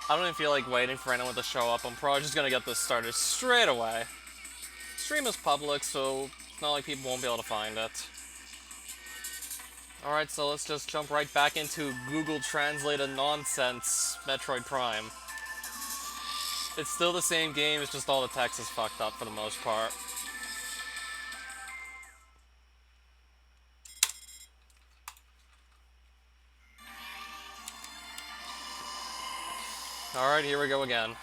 I don't even feel like waiting for anyone to show up. I'm probably just gonna get this started straight away. Stream is public, so it's not like people won't be able to find it. Alright, so let's just jump right back into Google Translated nonsense Metroid Prime. It's still the same game, it's just all the text is fucked up for the most part. Alright, here we go again.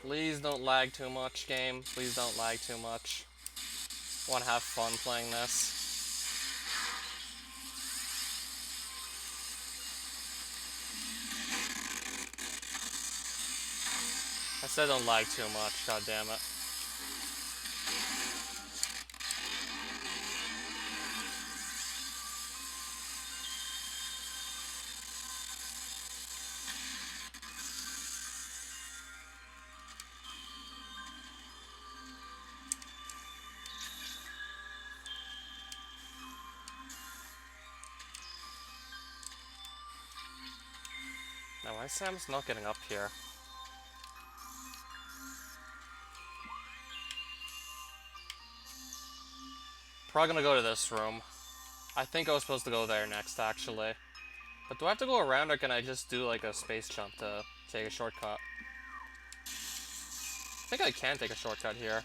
Please don't lag too much, game. Please don't lag too much. I want to have fun playing this. I said don't lag too much, god damn it. Now, why is Sam's not getting up here? Probably gonna go to this room. I think I was supposed to go there next, actually. But do I have to go around, or can I just do, like, a space jump to take a shortcut? I think I can take a shortcut here.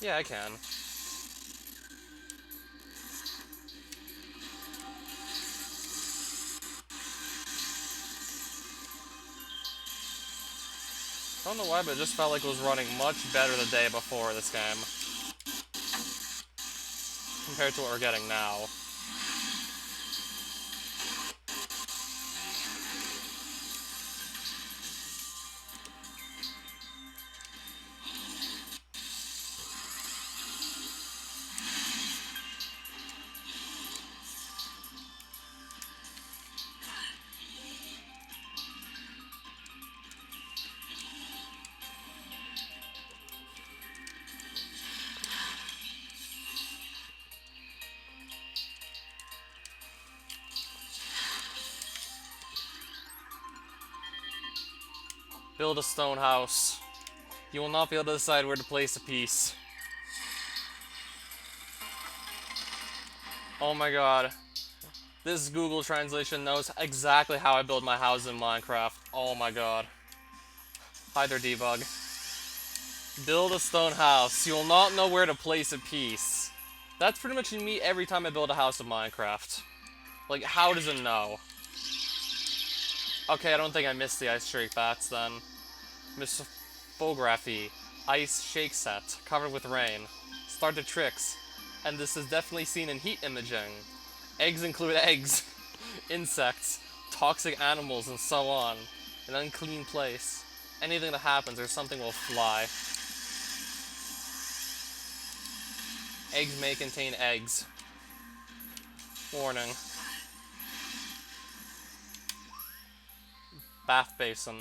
Yeah, I can. I don't know why, but it just felt like it was running much better the day before this game. Compared to what we're getting now. Build a stone house. You will not be able to decide where to place a piece. Oh my god. This Google translation knows exactly how I build my house in Minecraft. Oh my god. Hi there, debug. Build a stone house. You will not know where to place a piece. That's pretty much me every time I build a house in Minecraft. Like, how does it know? Okay, I don't think I missed the ice shake bats then. Misphotography. Ice shake set. Covered with rain. Started tricks. And this is definitely seen in heat imaging. Eggs include eggs, insects, toxic animals, and so on. An unclean place. Anything that happens or something will fly. Eggs may contain eggs. Warning. Bath basin.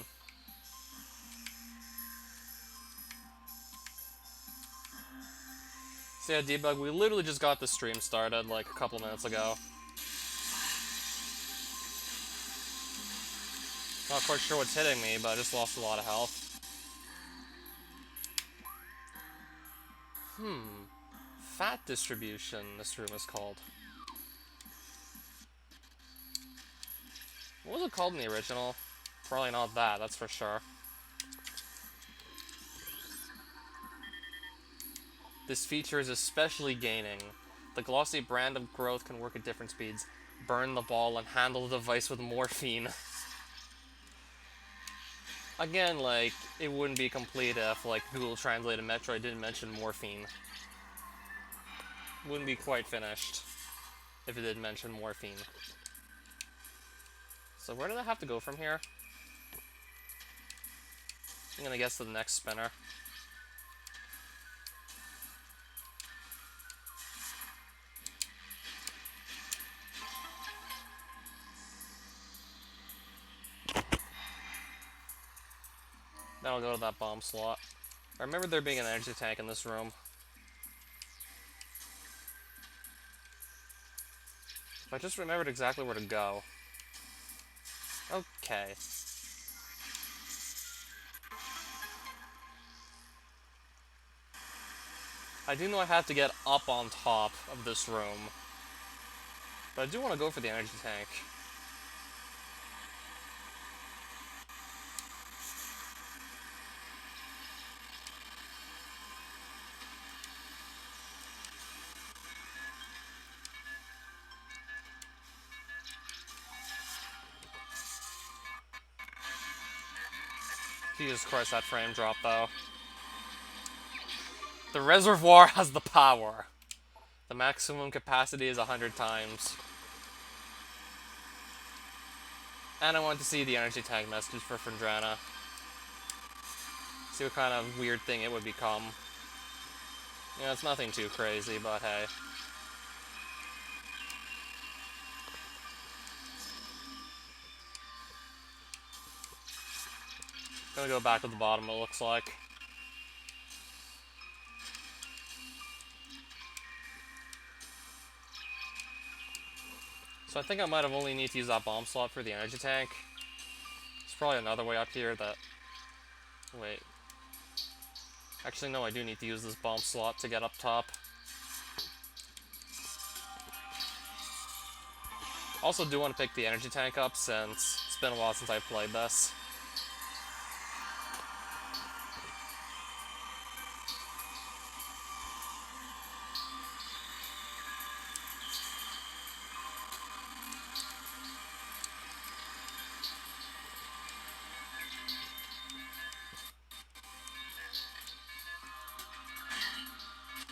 So yeah, debug, we literally just got the stream started like a couple minutes ago. Not quite sure what's hitting me, but I just lost a lot of health. Fat distribution, this room is called. What was it called in the original? Probably not that, that's for sure. This feature is especially gaining. The glossy brand of growth can work at different speeds. Burn the ball and handle the device with morphine. Again, like, it wouldn't be complete if, like, Google Translated Metroid didn't mention morphine. Wouldn't be quite finished if it didn't mention morphine. So where did I have to go from here? I'm gonna guess the next spinner. Then I'll go to that bomb slot. I remember there being an energy tank in this room. If I just remembered exactly where to go. Okay. I do know I have to get up on top of this room. But I do want to go for the energy tank. Jesus Christ, that frame drop, though. The reservoir has the power. The maximum capacity is 100 times. And I want to see the energy tank message for Fendrana. See what kind of weird thing it would become. You know, it's nothing too crazy, but hey. Gonna go back to the bottom, it looks like. So I think I might have only need to use that bomb slot for the energy tank. There's probably another way up here that... Wait. Actually, no, I do need to use this bomb slot to get up top. Also do want to pick the energy tank up since it's been a while since I played this.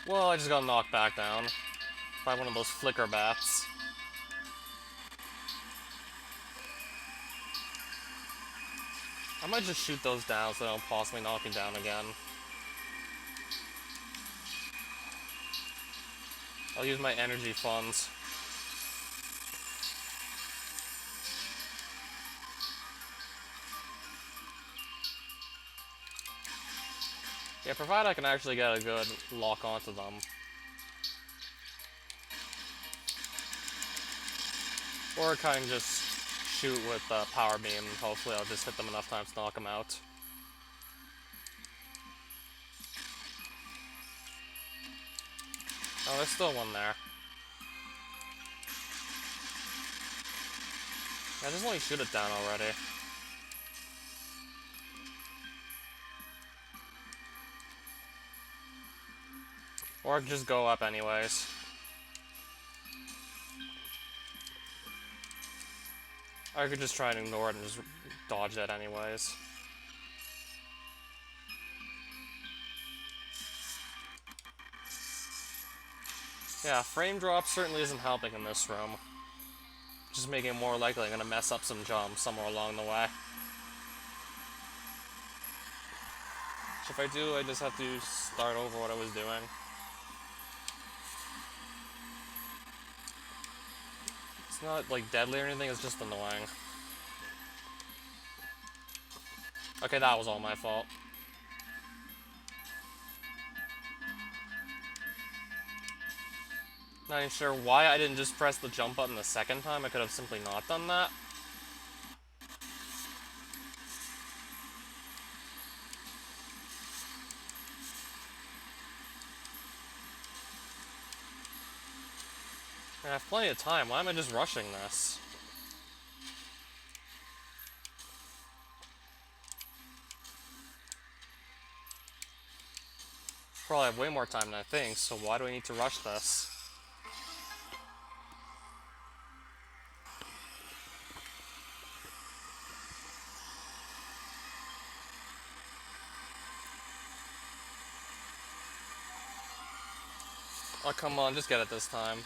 Well, I just got knocked back down by one of those flicker bats. I might just shoot those down so they don't possibly knock me down again. I'll use my energy funds. Yeah, provided I can actually get a good lock onto them. Or I can just shoot with power beam. Hopefully I'll just hit them enough times to knock them out. Oh, there's still one there. Yeah, just let me shoot it down already. Or I could just go up anyways. I could just try and ignore it and just dodge it anyways. Yeah, frame drop certainly isn't helping in this room. Just making it more likely I'm gonna mess up some jumps somewhere along the way. So if I do, I just have to start over what I was doing. It's not, like, deadly or anything, it's just annoying. Okay, that was all my fault. Not even sure why I didn't just press the jump button the second time. I could have simply not done that. I have plenty of time. Why am I just rushing this? Probably have way more time than I think, so why do I need to rush this? Oh, come on, just get it this time.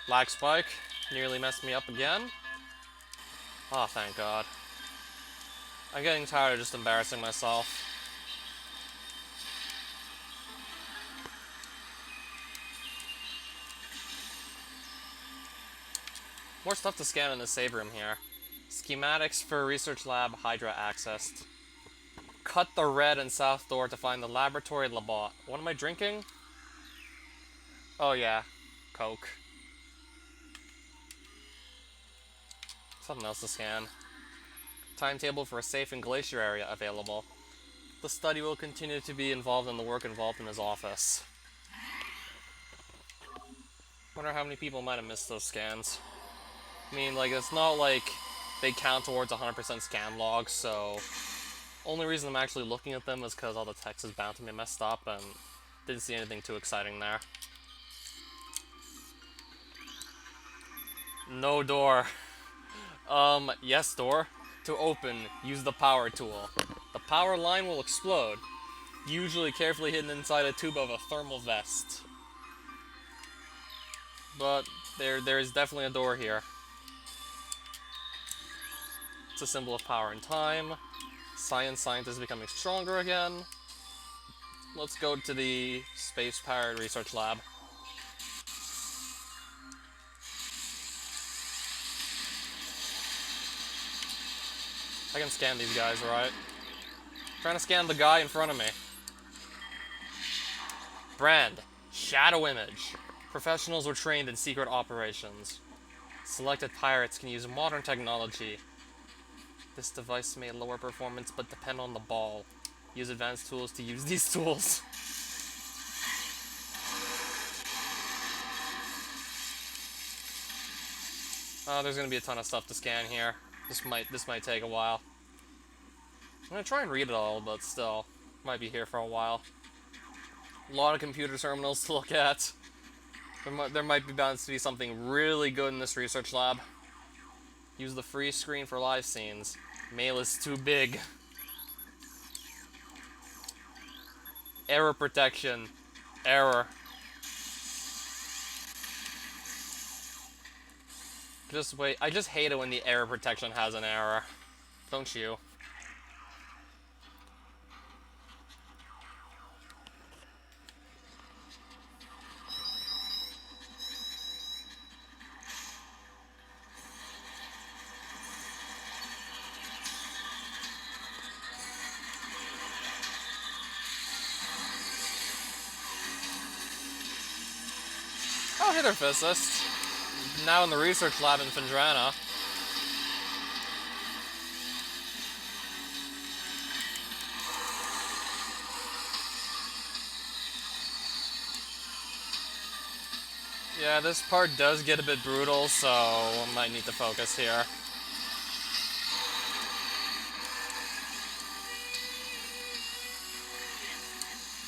Lag spike. Nearly messed me up again. Oh, thank God. I'm getting tired of just embarrassing myself. More stuff to scan in the save room here. Schematics for research lab Hydra accessed. Cut the red and south door to find the laboratory labot. What am I drinking? Oh yeah, Coke. Something else to scan. Timetable for a safe and glacier area available. The study will continue to be involved in the work involved in his office. Wonder how many people might have missed those scans. I mean, like, it's not like they count towards 100% scan logs, so only reason I'm actually looking at them is because all the text is bound to be messed up and didn't see anything too exciting there. No door. Yes, door. To open, use the power tool. The power line will explode, usually carefully hidden inside a tube of a thermal vest. But there is definitely a door here. It's a symbol of power and time. Scientists becoming stronger again. Let's go to the space-powered research lab. I can scan these guys, right? Trying to scan the guy in front of me. Brand. Shadow image. Professionals were trained in secret operations. Selected pirates can use modern technology. This device may lower performance but depend on the ball. Use advanced tools to use these tools. There's gonna be a ton of stuff to scan here. This might take a while. I'm gonna try and read it all, but still, might be here for a while. A lot of computer terminals to look at. There might be bound to be something really good in this research lab. Use the free screen for live scenes. Mail is too big. Error protection. Error. Just wait. I just hate it when the error protection has an error. Don't you? Oh, hey there, physicist. Now in the research lab in Findrana. Yeah, this part does get a bit brutal, so I might need to focus here.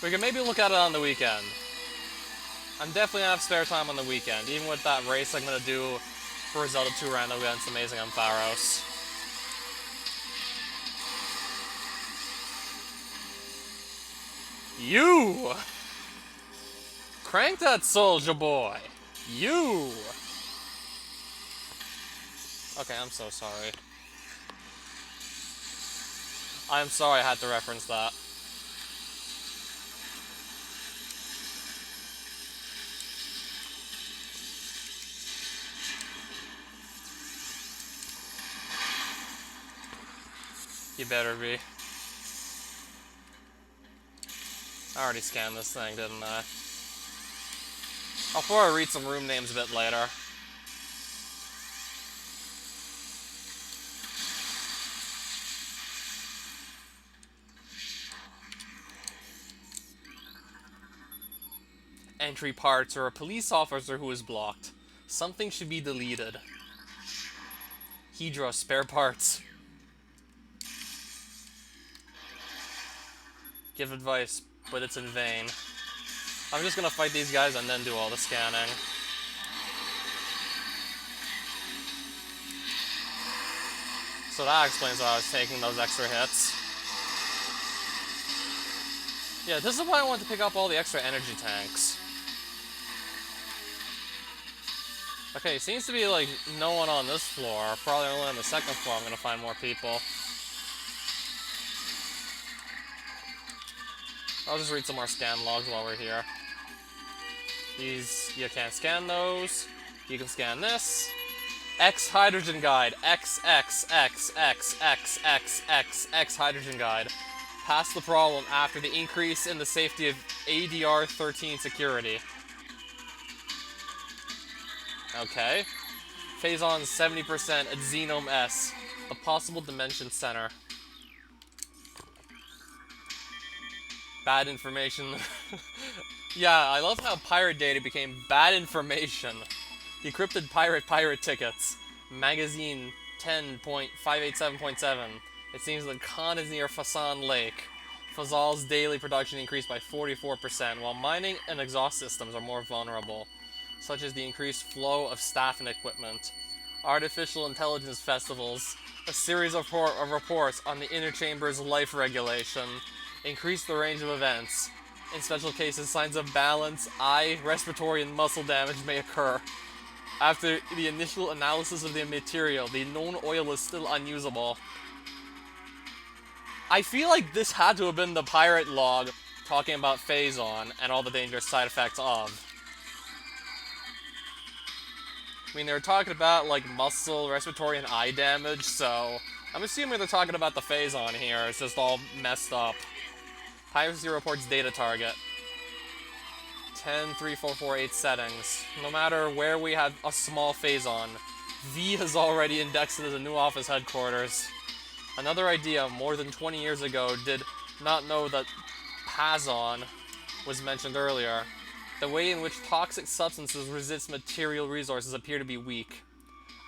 We can maybe look at it on the weekend. I'm definitely gonna have spare time on the weekend, even with that race I'm gonna do for Zelda 2 Rando against Amazing Ampharos. You! Crank that soldier boy! You! Okay, I'm so sorry. I'm sorry I had to reference that. You better be. I already scanned this thing, didn't I? I'll probably read some room names a bit later. Entry parts or a police officer who is blocked. Something should be deleted. Hedra spare parts. Give advice, but it's in vain. I'm just gonna fight these guys and then do all the scanning. So that explains why I was taking those extra hits. Yeah, this is why I want to pick up all the extra energy tanks. Okay, seems to be like no one on this floor. Probably only on the second floor I'm gonna find more people. I'll just read some more scan logs while we're here. These, you can't scan those. You can scan this. X hydrogen guide. X hydrogen guide. Pass the problem after the increase in the safety of ADR 13 security. Okay. Phazon 70% at Xenome S, a possible dimension center. Bad information. Yeah, I love how pirate data became bad information. Decrypted pirate tickets. Magazine 10.587.7. It seems the Khan is near Fasan Lake. Fazal's daily production increased by 44%, while mining and exhaust systems are more vulnerable, such as the increased flow of staff and equipment. Artificial intelligence festivals. A series of reports on the inner chamber's life regulation. Increase the range of events. In special cases, signs of balance, eye, respiratory, and muscle damage may occur. After the initial analysis of the material, the known oil is still unusable. I feel like this had to have been the pirate log talking about Phazon and all the dangerous side effects of. I mean, they were talking about, like, muscle, respiratory, and eye damage, so I'm assuming they're talking about the Phazon here. It's just all messed up. Piracy reports data target. 10.3.4.4.8 settings. No matter where we have a small Phazon, V has already indexed it as a new office headquarters. Another idea more than 20 years ago did not know that Pazon was mentioned earlier. The way in which toxic substances resist material resources appear to be weak.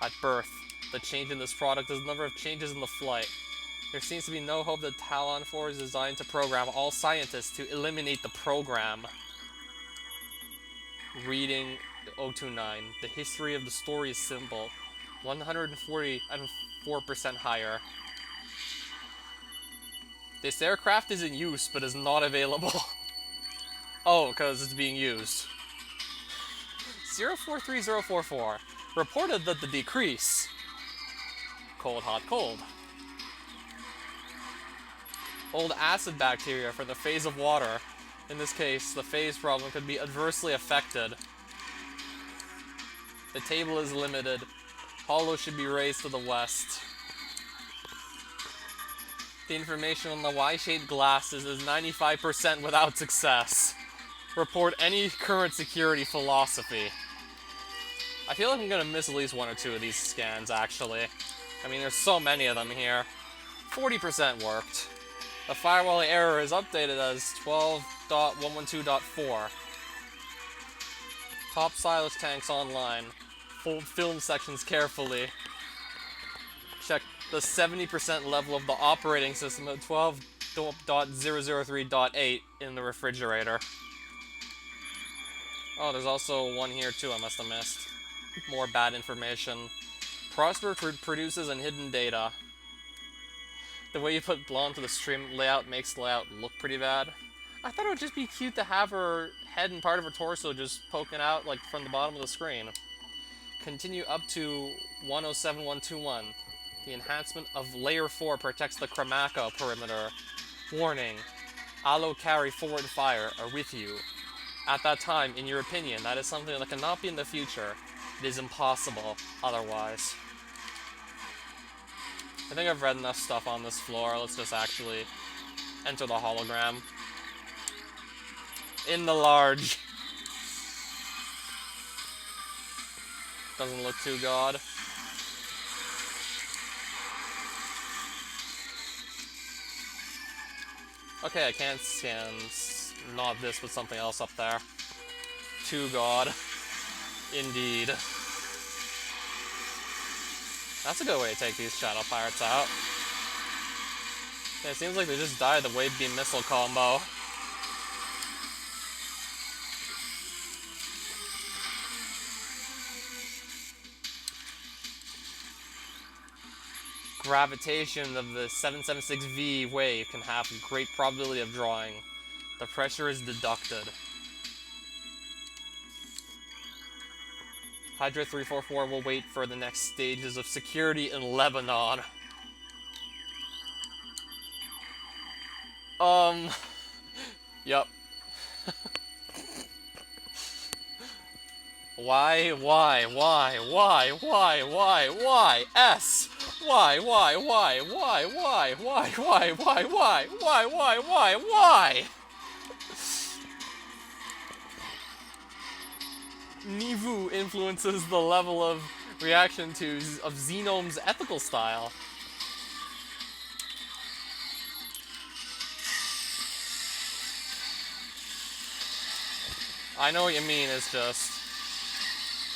At birth, the change in this product is the number of changes in the flight. There seems to be no hope that Talon 4 is designed to program all scientists to eliminate the program. Reading 029. The history of the story is simple. 144% higher. This aircraft is in use, but is not available. Oh, because it's being used. 043044 reported that the decrease. Cold, hot, cold. Old acid bacteria for the phase of water. In this case, the phase problem could be adversely affected. The table is limited. Hollow should be raised to the west. The information on the Y-shaped glasses is 95% without success. Report any current security philosophy. I feel like I'm gonna miss at least one or two of these scans, actually. I mean, there's so many of them here. 40% worked. The firewall error is updated as 12.112.4. Top silage tanks online. Fold film sections carefully. Check the 70% level of the operating system at 12.003.8 in the refrigerator. Oh, there's also one here too I must have missed. More bad information. Prosper produces and hidden data. The way you put blonde to the stream layout makes the layout look pretty bad. I thought it would just be cute to have her head and part of her torso just poking out like from the bottom of the screen. Continue up to 107121. The enhancement of Layer 4 protects the Kramako perimeter. Warning. Allo carry forward fire are with you. At that time, in your opinion, that is something that cannot be in the future. It is impossible otherwise. I think I've read enough stuff on this floor. Let's just actually enter the hologram. In the large. Doesn't look too god. Okay, I can't scan not this but something else up there. Too god. Indeed. That's a good way to take these shadow pirates out. Yeah, it seems like they just died the wave beam missile combo. Gravitation of the 776V wave can have a great probability of drawing. The pressure is deducted. Hydra 344 will wait for the next stages of security in Lebanon. Yup. S. Why? Nivu influences the level of reaction of Xenome's ethical style. I know what you mean, it's just...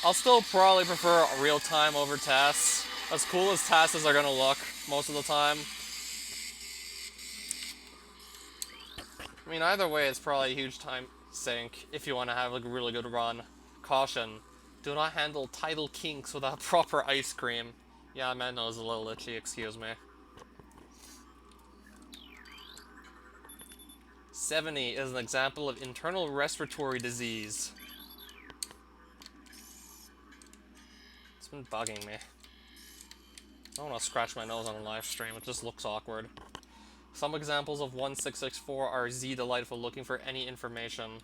I'll still probably prefer real-time over tasks. As cool as tasks are gonna look most of the time. I mean, either way, it's probably a huge time sink if you want to have like, a really good run. Caution, do not handle tidal kinks without proper ice cream. Yeah, my nose is a little itchy, excuse me. 70 is an example of internal respiratory disease. It's been bugging me. I don't want to scratch my nose on a live stream, it just looks awkward. Some examples of 1664 are Z Delightful looking for any information.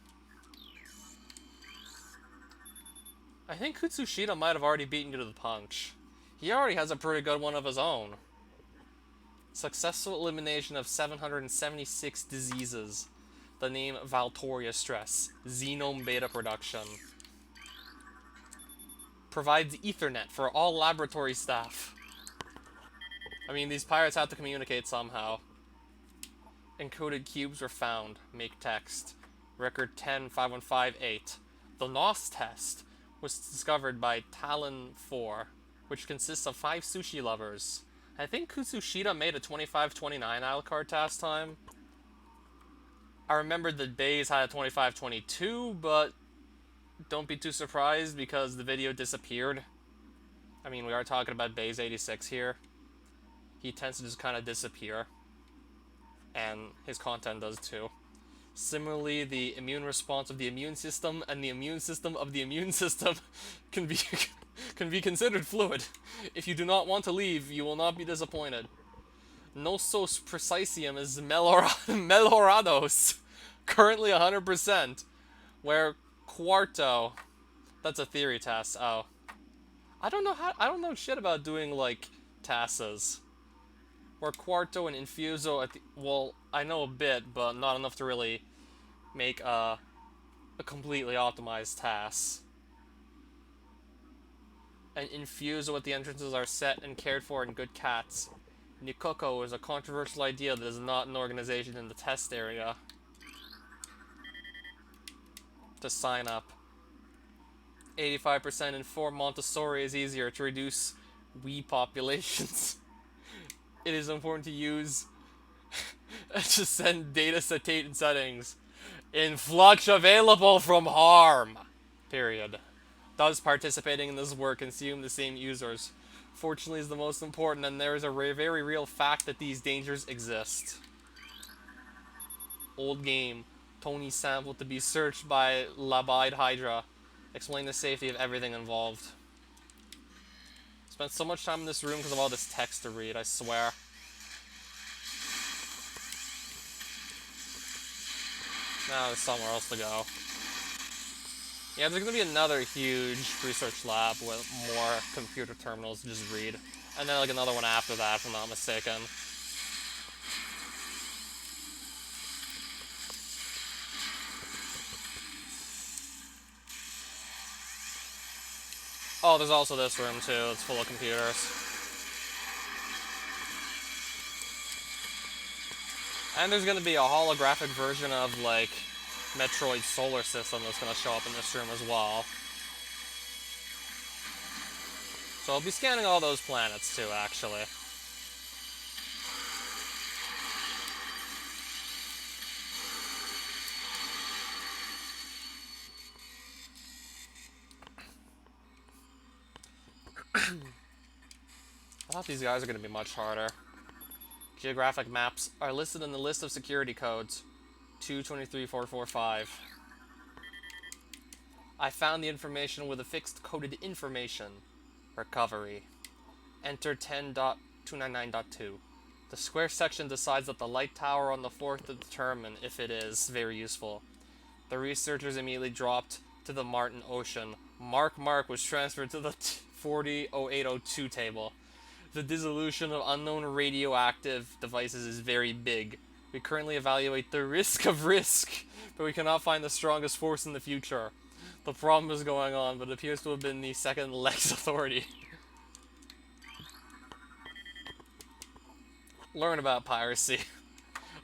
I think Kutsushita might have already beaten you to the punch. He already has a pretty good one of his own. Successful elimination of 776 diseases. The name Valtoria stress. Xenome beta production. Provides Ethernet for all laboratory staff. I mean, these pirates have to communicate somehow. Encoded cubes were found. Make text. Record 105158. The NOS test was discovered by Talon 4, which consists of 5 sushi lovers. I think Kutsushita made a 2529 Alucard task time. I remembered that Bays had a 2522, but don't be too surprised because the video disappeared. I mean, we are talking about Bays 86 here. He tends to just kind of disappear. And his content does too. Similarly, the immune response of the immune system and the immune system of the immune system can be considered fluid. If you do not want to leave, you will not be disappointed. Nosos Precisium is Melorados, currently 100%, where Quarto, that's a theory task. Oh, I don't know shit about doing like tasks. Where Quarto and Infuso at the... Well, I know a bit, but not enough to really make a completely optimized task. And Infuso at the entrances are set and cared for in good cats. Nikoko is a controversial idea that is not an organization in the test area. To sign up. 85% inform Montessori is easier to reduce Wii populations. It is important to use to send data citate settings. Influx available from harm. Period. Does participating in this work consume the same users? Fortunately is the most important, and there is a very real fact that these dangers exist. Old game. Tony sample to be searched by Labide Hydra. Explain the safety of everything involved. Spent so much time in this room because of all this text to read, I swear. Now there's somewhere else to go. Yeah, there's gonna be another huge research lab with more computer terminals to just read. And then like another one after that, if I'm not mistaken. Oh, there's also this room too, it's full of computers. And there's gonna be a holographic version of, like, Metroid Solar System that's gonna show up in this room as well. So I'll be scanning all those planets too, actually. I thought these guys are going to be much harder. Geographic maps are listed in the list of security codes. 223445. I found the information with a fixed coded information. Recovery. Enter 10.299.2. The square section decides that the light tower on the floor to determine if it is very useful. The researchers immediately dropped to the Martin Ocean. Mark was transferred to the 400802 table. The dissolution of unknown radioactive devices is very big. We currently evaluate the risk of risk, but we cannot find the strongest force in the future. The problem is going on, but it appears to have been the second Lex Authority. Learn about piracy.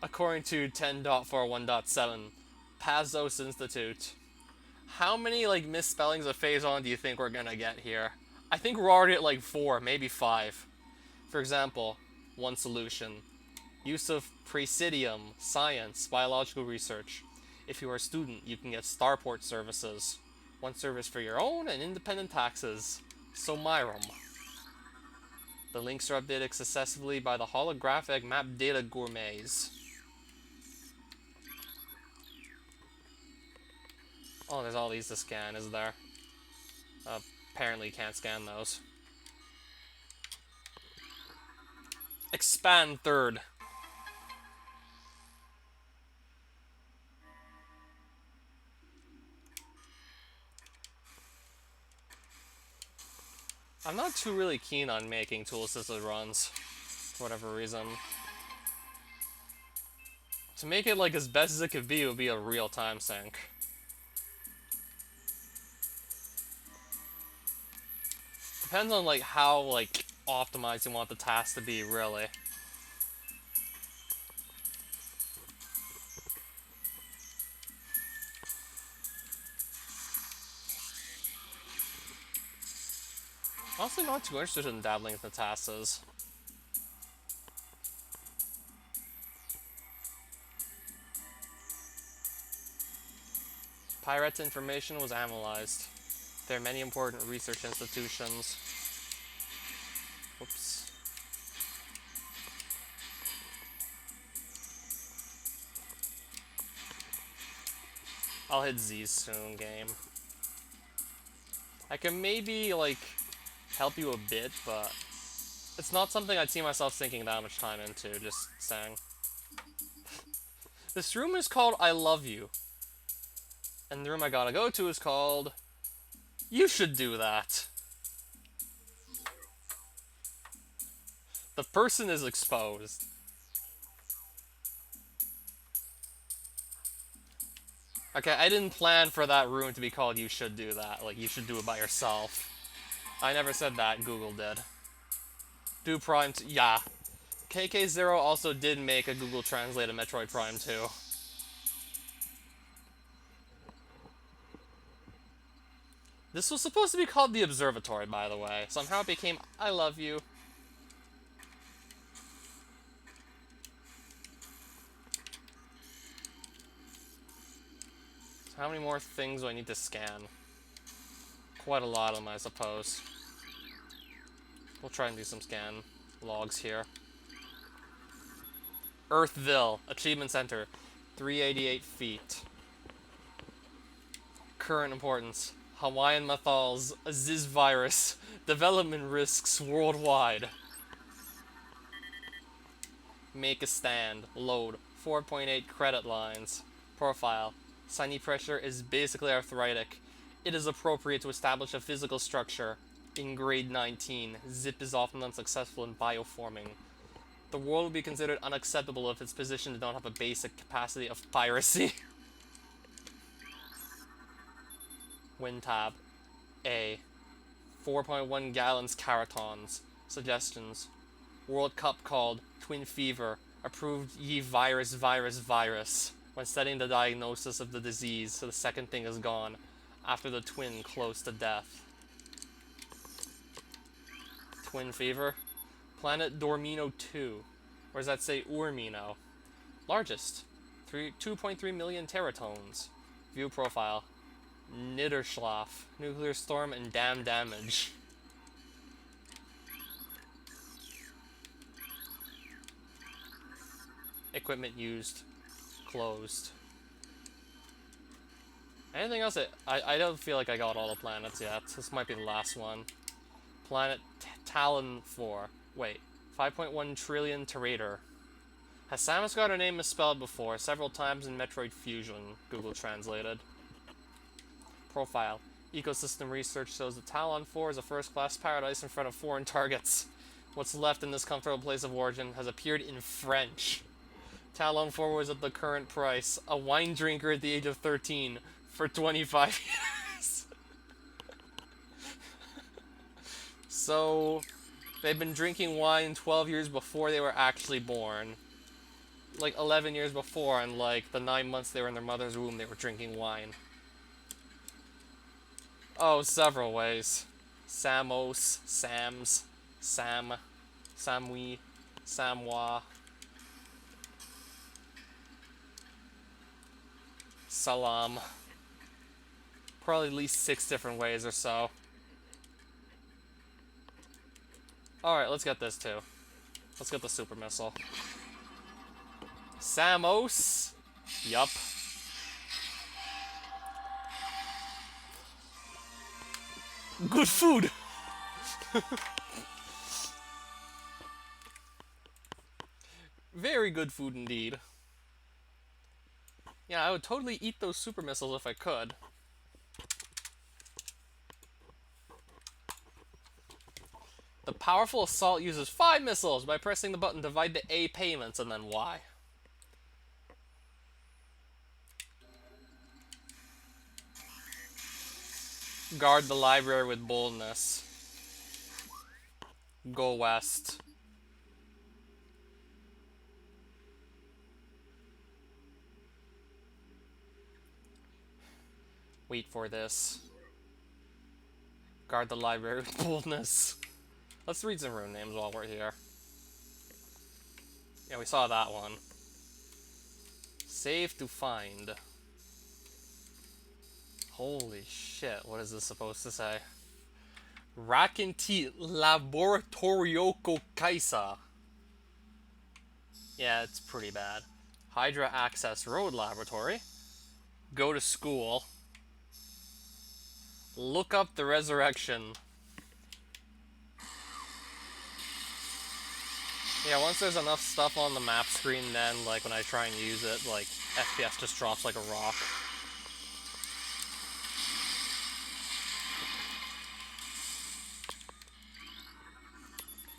According to 10.41.7, Pazos Institute. How many, like, misspellings of Phazon do you think we're gonna get here? I think we're already at, like, 4, maybe 5. For example, one solution. Use of Presidium, science, biological research. If you are a student, you can get Starport services. One service for your own and independent taxes. So Myram. The links are updated successively by the holographic map data gourmets. Oh, there's all these to scan, is there? Apparently can't scan those. Expand third. I'm not too really keen on making tool-assisted runs, for whatever reason. To make it like as best as it could be would be a real time sink. Depends on like how like optimized you want the task to be, really. Honestly, not too interested in dabbling with the tasks. Pirate information was analyzed. There are many important research institutions. Whoops. I'll hit Z soon, game. I can maybe, like, help you a bit, but it's not something I'd see myself sinking that much time into, just saying. This room is called I Love You. And the room I gotta go to is called You Should Do That. The person is exposed. Okay, I didn't plan for that room to be called You Should Do That. Like, you should do it by yourself. I never said that, Google did. Do Prime yeah. kkzero also did make a Google Translated Metroid Prime 2. This was supposed to be called the Observatory, by the way. Somehow it became I Love You. So how many more things do I need to scan? Quite a lot of them, I suppose. We'll try and do some scan logs here. Earthville, Achievement Center, 388 feet. Current importance. Hawaiian Mathals, Aziz virus, development risks worldwide. Make a stand, load, 4.8 credit lines. Profile. Sinus pressure is basically arthritic. It is appropriate to establish a physical structure. In grade 19, zip is often unsuccessful in bioforming. The world would be considered unacceptable if its position did not have a basic capacity of piracy. Wind tab. A. 4.1 gallons caratons. Suggestions. World Cup called Twin Fever. Approved ye virus. When studying the diagnosis of the disease, so the second thing is gone. After the twin close to death. Twin Fever. Planet Dormino 2. Or does that say Urmino? Largest. 2.3 million teratones. View profile. Niederschlaf. Nuclear storm and dam damage. Equipment used. Closed. Anything else? I don't feel like I got all the planets yet. This might be the last one. Planet Talon 4. Wait. 5.1 trillion Terator. Has Samus got her name misspelled before, several times in Metroid Fusion, Google Translated. Profile. Ecosystem research shows that Talon 4 is a first-class paradise in front of foreign targets. What's left in this comfortable place of origin has appeared in French. Talon 4 was at the current price. A wine drinker at the age of 13 for 25 years. So, they've been drinking wine 12 years before they were actually born. Like 11 years before, and like the 9 months they were in their mother's womb, they were drinking wine. Oh, several ways. Samos, Sams, Sam, Samui, Samwa, Salam. Probably at least 6 different ways or so. Alright, let's get this too. Let's get the super missile. Samos. Yup. Good food! Very good food indeed. Yeah, I would totally eat those super missiles if I could. The powerful assault uses 5 missiles. By pressing the button, divide the A payments and then Y. Guard the library with boldness. Go west. Wait for this. Guard the library with boldness. Let's read some rune names while we're here. Yeah, we saw that one. Save to find. Holy shit, what is this supposed to say? Rakinti Laboratorioko Kaisa. Yeah, it's pretty bad. Hydra Access Road Laboratory. Go to school. Look up the resurrection. Yeah, once there's enough stuff on the map screen, then, like, when I try and use it, like, FPS just drops like a rock.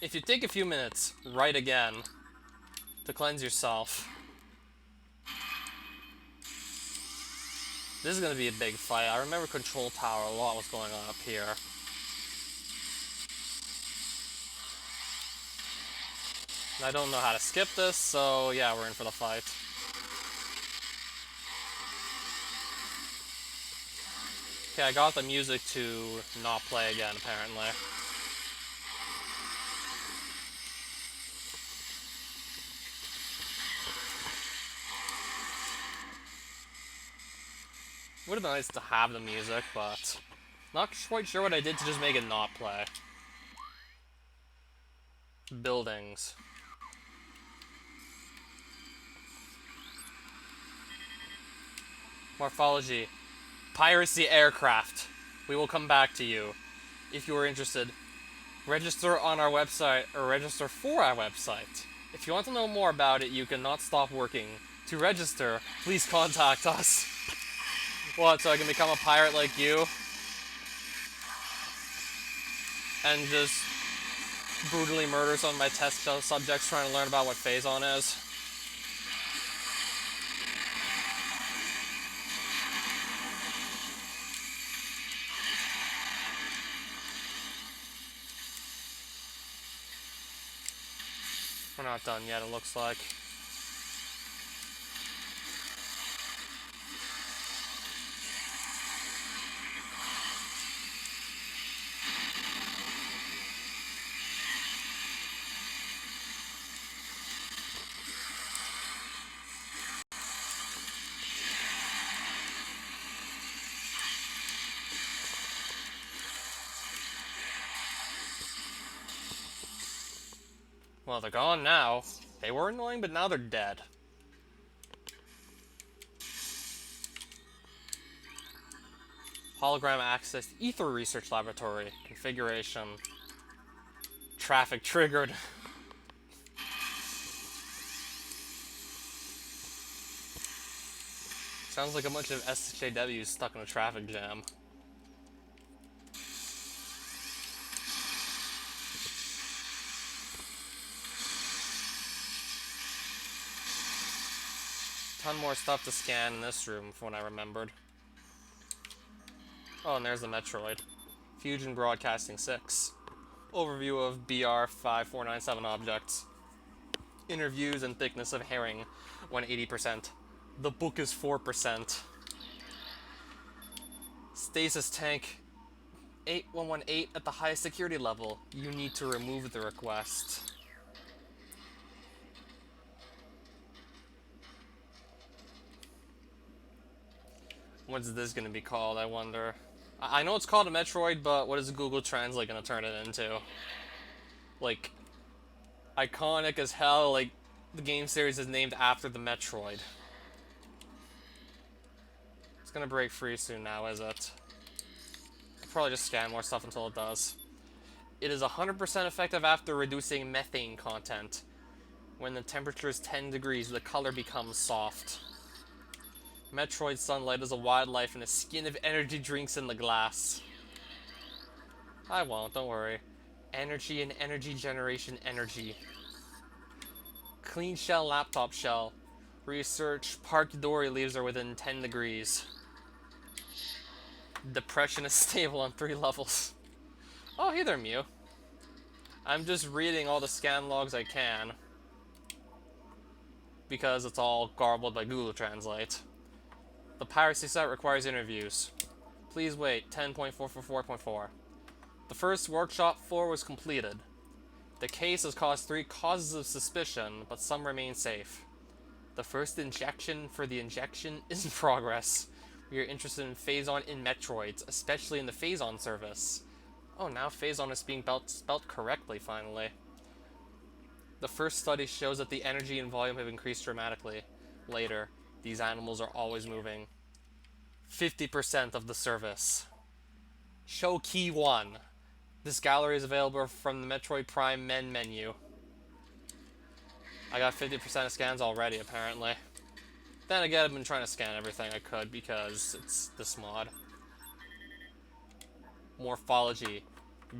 If you take a few minutes, write again, to cleanse yourself. This is gonna be a big fight. I remember Control Tower, a lot was going on up here. I don't know how to skip this, so yeah, we're in for the fight. Okay, I got the music to not play again, apparently. Would have been nice to have the music, but not quite sure what I did to just make it not play. Buildings. Morphology. Piracy aircraft. We will come back to you. If you are interested, register on our website or register for our website. If you want to know more about it, you cannot stop working. To register, please contact us. What, so I can become a pirate like you? And just brutally murder some of my test subjects trying to learn about what Phazon is? We're not done yet, it looks like. Well, they're gone now. They were annoying, but now they're dead. Hologram access ether research laboratory. Configuration. Traffic triggered. Sounds like a bunch of SJWs stuck in a traffic jam. ton more stuff to scan in this room from what I remembered. Oh, and there's the Metroid. Fusion Broadcasting 6. Overview of BR5497 objects. Interviews and thickness of herring, 180%. The book is 4%. Stasis tank 8118 at the highest security level. You need to remove the request. What's this going to be called, I wonder? I know it's called a Metroid, but what is Google Translate going to turn it into? Like, iconic as hell, like, the game series is named after the Metroid. It's going to break free soon now, is it? I'll probably just scan more stuff until it does. It is 100% effective after reducing methane content. When the temperature is 10 degrees, the color becomes soft. Metroid sunlight is a wildlife in a skin of energy drinks in the glass. I won't, don't worry. Energy and energy generation energy. Clean shell laptop shell. Research parked dory leaves are within 10 degrees. Depression is stable on 3 levels. Oh, hey there, Mew. I'm just reading all the scan logs I can. Because it's all garbled by Google Translate. The piracy site requires interviews. Please wait, 10.444.4. The first workshop floor was completed. The case has caused 3 causes of suspicion, but some remain safe. The first injection for the injection is in progress. We are interested in Phazon in Metroids, especially in the Phazon service. Oh, now Phazon is being spelt correctly, finally. The first study shows that the energy and volume have increased dramatically. Later, these animals are always moving. 50% of the service. Show key 1. This gallery is available from the Metroid Prime Men menu. I got 50% of scans already, apparently. Then again, I've been trying to scan everything I could because it's this mod. Morphology.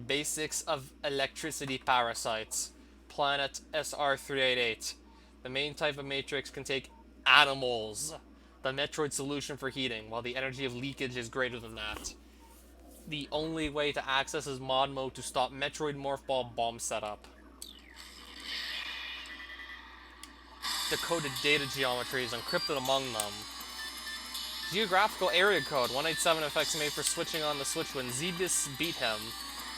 Basics of electricity parasites. Planet SR388. The main type of matrix can take animals. The Metroid solution for heating, while the energy of leakage is greater than that. The only way to access is mod mode to stop Metroid Morph Ball bomb setup. Decoded data geometries encrypted among them. Geographical area code 187 effects made for switching on the switch when Zebus beat him.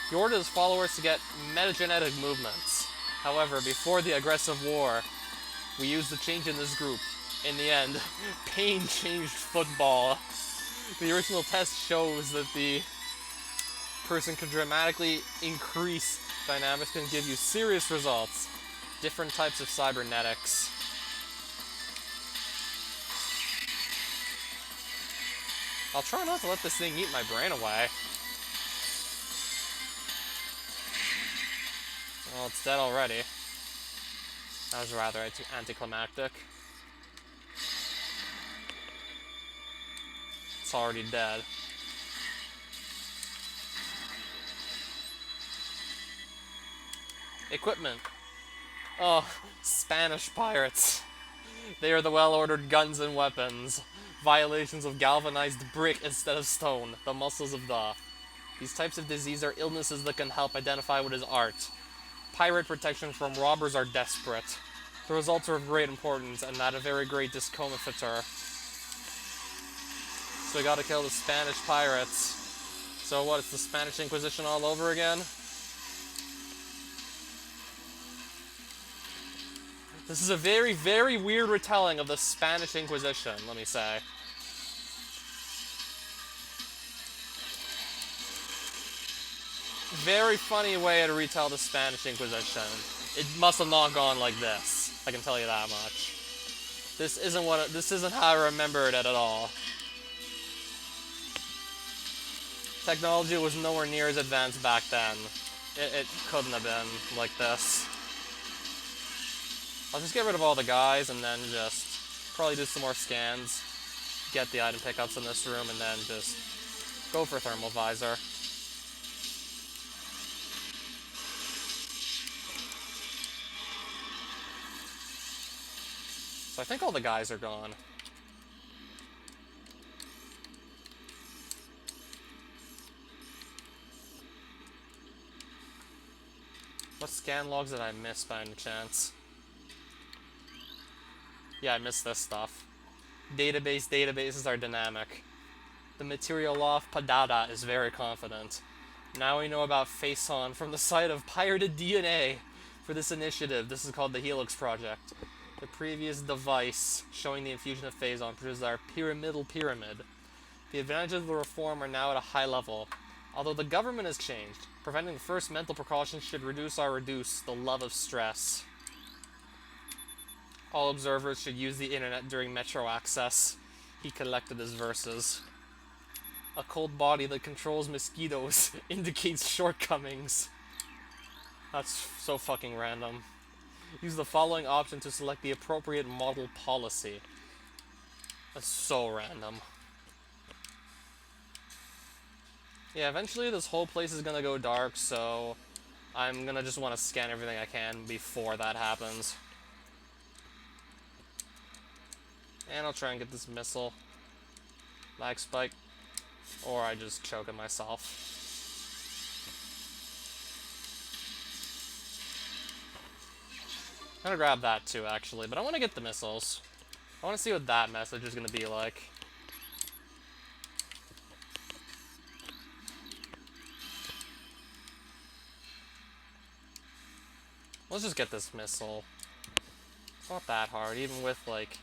He ordered his followers to get metagenetic movements. However, before the aggressive war, we used the change in this group. In the end, pain changed football. The original test shows that the person can dramatically increase dynamics, can give you serious results. Different types of cybernetics. I'll try not to let this thing eat my brain away. Well, it's dead already. That was rather anticlimactic. It's already dead. Equipment. Oh, Spanish pirates. They are the well-ordered guns and weapons. Violations of galvanized brick instead of stone. The muscles of the. These types of disease are illnesses that can help identify what is art. Pirate protection from robbers are desperate. The results are of great importance, and that a very great discomfiture. So we gotta kill the Spanish pirates. So what, it's the Spanish Inquisition all over again? This is a very, very weird retelling of the Spanish Inquisition, let me say. Very funny way to retell the Spanish Inquisition. It must have not gone like this. I can tell you that much. This isn't how I remember it at all. Technology was nowhere near as advanced back then. It couldn't have been like this. I'll just get rid of all the guys and then just probably do some more scans, get the item pickups in this room, and then just go for thermal visor. So I think all the guys are gone. What scan logs did I miss by any chance? Yeah, I missed this stuff. Databases are dynamic. The material law of Padada is very confident. Now we know about Faison from the site of pirated DNA. For this initiative, this is called the Helix Project. The previous device showing the infusion of Faison produces our pyramidal pyramid. The advantages of the reform are now at a high level. Although the government has changed, preventing the first mental precautions should reduce the love of stress. All observers should use the internet during metro access. He collected his verses. A cold body that controls mosquitoes indicates shortcomings. That's so fucking random. Use the following option to select the appropriate model policy. That's so random. Yeah, eventually this whole place is gonna go dark, so I'm gonna just want to scan everything I can before that happens. And I'll try and get this missile. Lag spike. Or I just choke it myself. I'm gonna grab that too, actually, but I want to get the missiles. I want to see what that message is gonna be like. Let's just get this missile. It's not that hard, even with, like,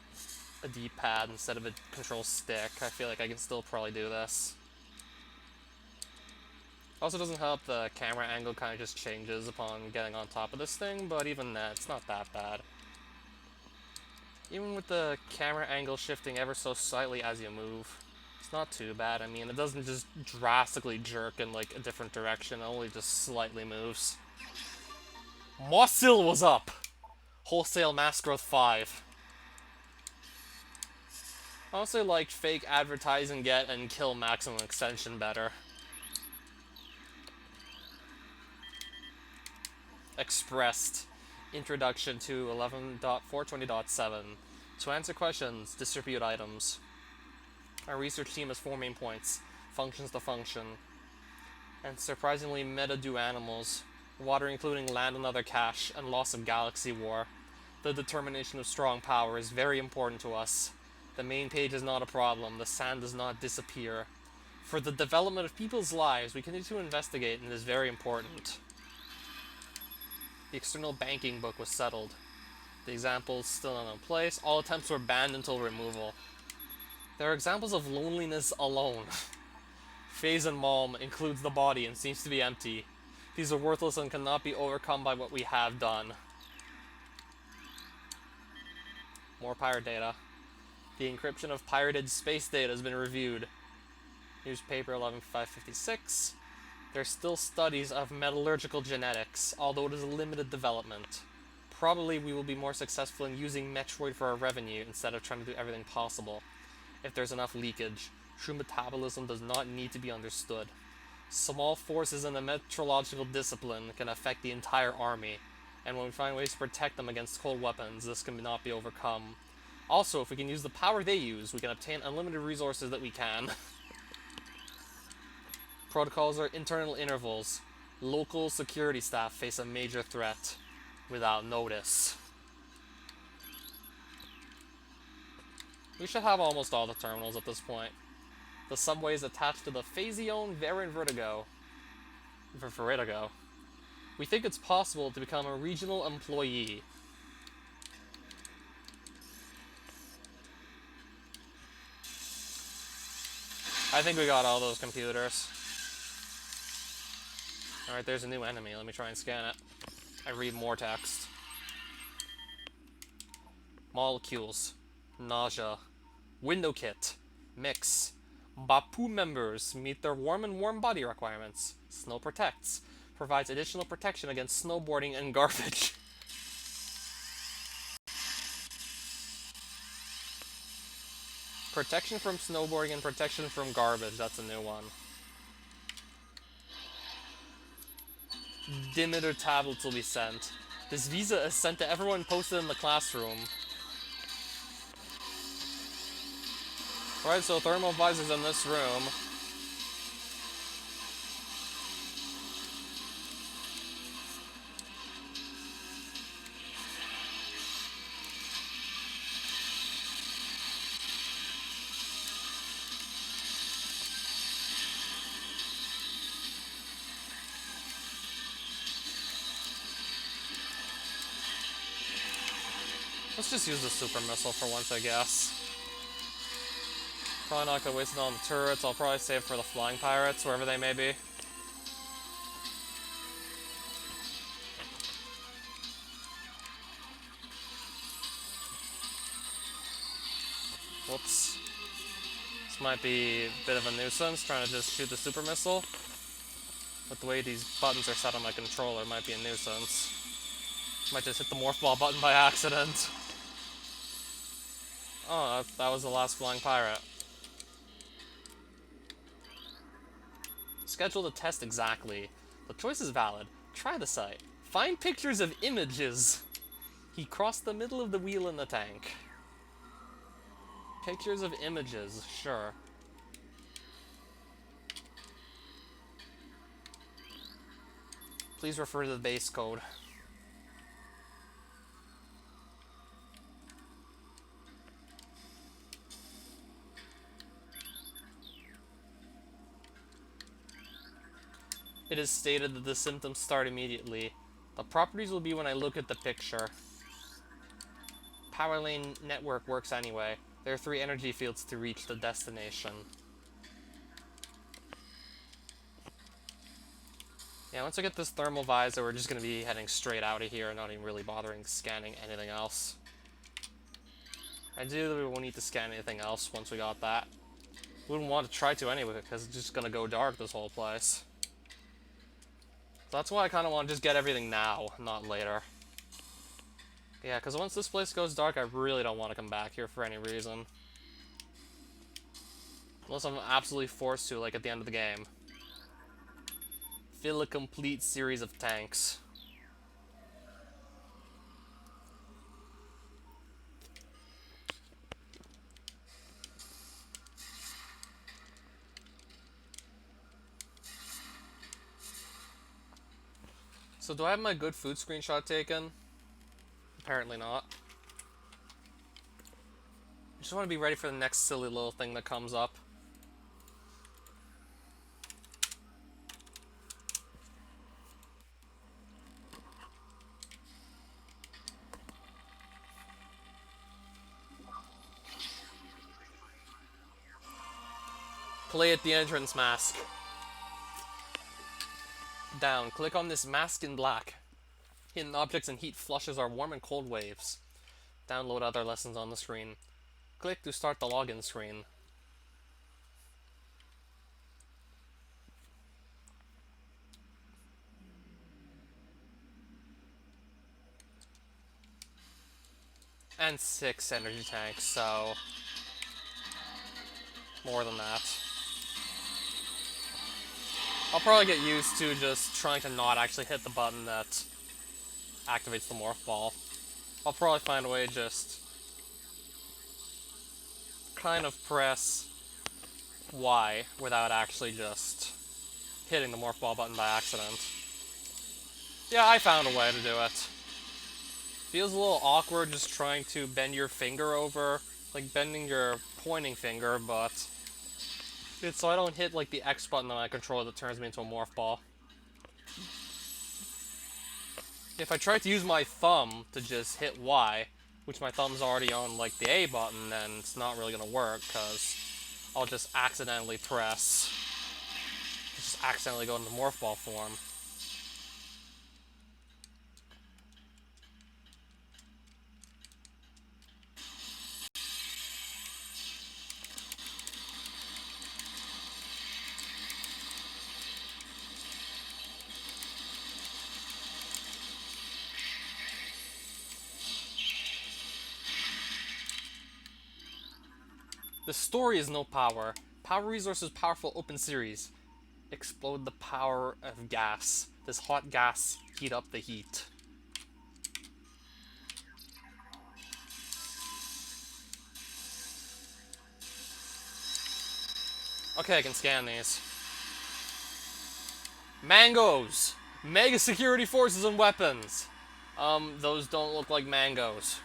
a D-pad instead of a control stick. I feel like I can still probably do this. Also doesn't help the camera angle kind of just changes upon getting on top of this thing, but even that, it's not that bad. Even with the camera angle shifting ever so slightly as you move, it's not too bad. I mean, it doesn't just drastically jerk in, like, a different direction, it only just slightly moves. Mossil was up! Wholesale Mass Growth 5. I also liked fake advertising get and kill maximum extension better. Expressed. Introduction to 11.420.7. To answer questions, distribute items. Our research team has 4 main points. Functions to function. And surprisingly meta-do animals. Water including land and other cache, and loss of galaxy war. The determination of strong power is very important to us. The main page is not a problem. The sand does not disappear. For the development of people's lives, we continue to investigate, and it is very important. The external banking book was settled. The examples still not in place. All attempts were banned until removal. There are examples of loneliness alone. Phase and Malm includes the body and seems to be empty. These are worthless and cannot be overcome by what we have done. More pirate data. The encryption of pirated space data has been reviewed. Newspaper 11556. There are still studies of metallurgical genetics, although it is a limited development. Probably we will be more successful in using Metroid for our revenue instead of trying to do everything possible. If there's enough leakage, true metabolism does not need to be understood. Small forces in the metrological discipline can affect the entire army, and when we find ways to protect them against cold weapons, this cannot be overcome. Also, if we can use the power they use, we can obtain unlimited resources that we can. Protocols are internal intervals. Local security staff face a major threat without notice. We should have almost all the terminals at this point. The subway is attached to the Fazione Vertigo. We think it's possible to become a regional employee. I think we got all those computers. Alright, there's a new enemy. Let me try and scan it. I read more text. Molecules. Nausea. Window kit. Mix. Bapu members meet their warm body requirements. Snow protects. Provides additional protection against snowboarding and garbage. Protection from snowboarding and protection from garbage. That's a new one. Dimeter tablets will be sent. This visa is sent to everyone posted in the classroom. Alright, so thermal visors in this room. Let's just use the super missile for once, I guess. Probably not gonna waste it on the turrets. I'll probably save for the flying pirates, wherever they may be. Whoops. This might be a bit of a nuisance, trying to just shoot the super missile. But the way these buttons are set on my controller might be a nuisance. Might just hit the morph ball button by accident. Oh, that was the last flying pirate. Schedule the test exactly. The choice is valid. Try the site. Find pictures of images. He crossed the middle of the wheel in the tank. Pictures of images, sure. Please refer to the base code. It is stated that the symptoms start immediately. The properties will be when I look at the picture. Power lane network works anyway. There are 3 energy fields to reach the destination. Yeah, once I get this thermal visor, we're just going to be heading straight out of here, not even really bothering scanning anything else. Ideally, we won't need to scan anything else once we got that. Wouldn't want to try to anyway, because it's just going to go dark, this whole place. So that's why I kind of want to just get everything now, not later. Yeah, because once this place goes dark, I really don't want to come back here for any reason. Unless I'm absolutely forced to, like at the end of the game. Fill a complete series of tanks. So do I have my good food screenshot taken? Apparently not. I just want to be ready for the next silly little thing that comes up. Play at the entrance mask. Down. Click on this mask in black. Hidden objects and heat flushes are warm and cold waves. Download other lessons on the screen. Click to start the login screen. And 6 energy tanks, so more than that. I'll probably get used to just trying to not actually hit the button that activates the morph ball. I'll probably find a way to just kind of press Y without actually just hitting the morph ball button by accident. Yeah, I found a way to do it. Feels a little awkward just trying to bend your finger over, like bending your pointing finger, but it's so I don't hit like the X button on my controller that turns me into a morph ball. If I try to use my thumb to just hit Y, which my thumb's already on like the A button, then it's not really gonna work, because I'll just accidentally press, just accidentally go into morph ball form. The story is no power. Power resources powerful open series. Explode the power of gas. This hot gas heat up the heat. Okay, I can scan these. Mangoes! Mega security forces and weapons! Those don't look like mangoes.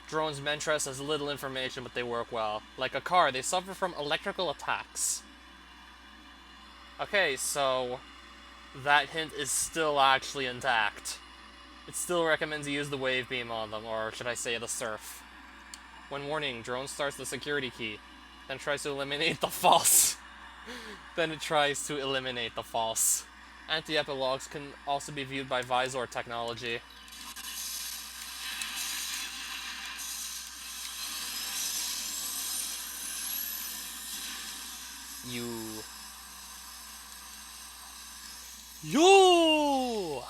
Drones Mentress has little information, but they work well. Like a car, they suffer from electrical attacks. Okay, so that hint is still actually intact. It still recommends you use the wave beam on them, or should I say the surf. When warning, drone starts the security key, then tries to eliminate the false. Then it tries to eliminate the false. Anti-epilogues can also be viewed by visor technology. Yo!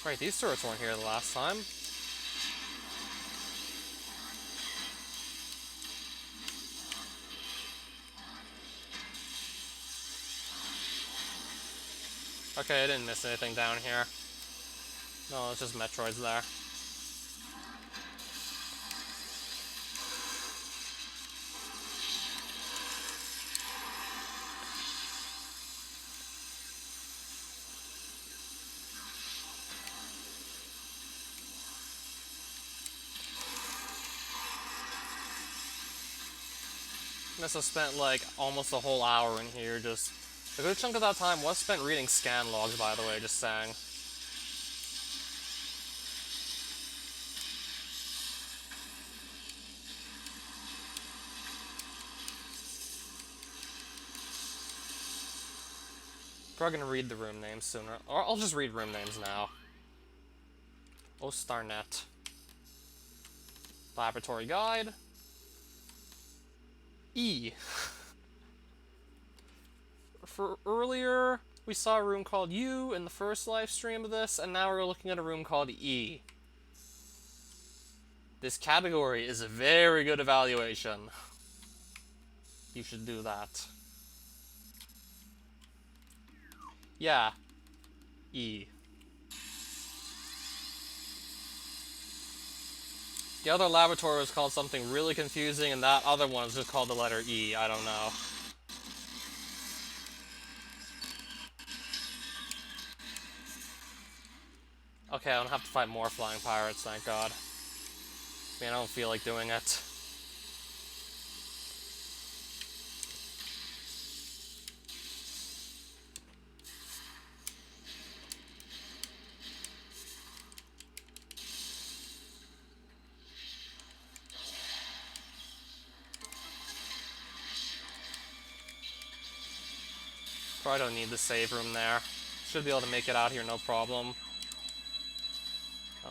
Right, these turrets weren't here the last time. Okay, I didn't miss anything down here. No, it's just Metroids there. Must have spent like almost a whole hour in here. Just a good chunk of that time was spent reading scan logs, by the way, just saying. Probably gonna read the room names sooner. Or I'll just read room names now. Ostarnet. Laboratory Guide. E. For earlier, we saw a room called U in the first live stream of this, and now we're looking at a room called E. This category is a very good evaluation. You should do that. Yeah. E. The other laboratory was called something really confusing, and that other one was just called the letter E. I don't know. Okay, I don't have to fight more flying pirates, thank God. I mean, I don't feel like doing it. Probably don't need the save room there. Should be able to make it out here, no problem.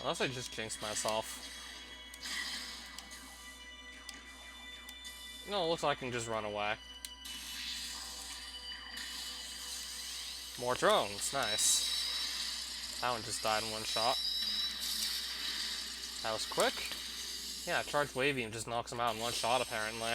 Unless I just jinxed myself. No, it looks like I can just run away. More drones, nice. That one just died in one shot. That was quick. Yeah, charged wave beam just knocks him out in one shot, apparently.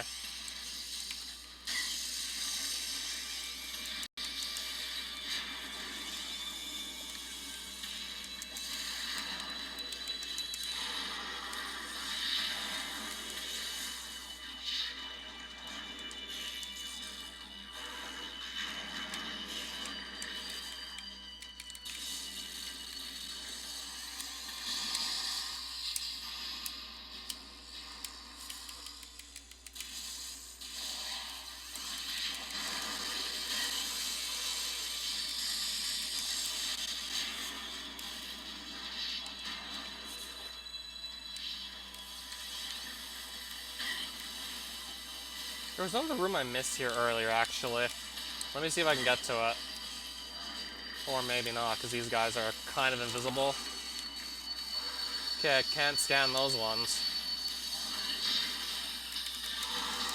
There was another room I missed here earlier, actually. Let me see if I can get to it. Or maybe not, because these guys are kind of invisible. Okay, I can't scan those ones.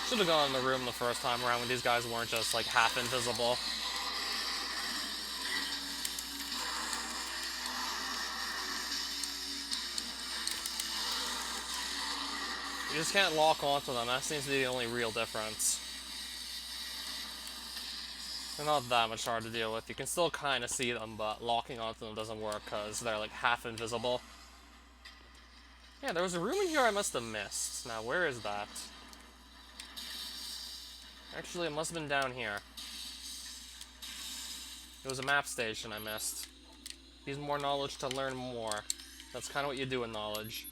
Should have gone in the room the first time around when these guys weren't just, like, half invisible. You just can't lock onto them. That seems to be the only real difference. They're not that much hard to deal with. You can still kind of see them, but locking onto them doesn't work because they're like half invisible. Yeah, there was a room in here I must have missed. Now, where is that? Actually, it must have been down here. It was a map station I missed. Use more knowledge to learn more. That's kind of what you do in knowledge.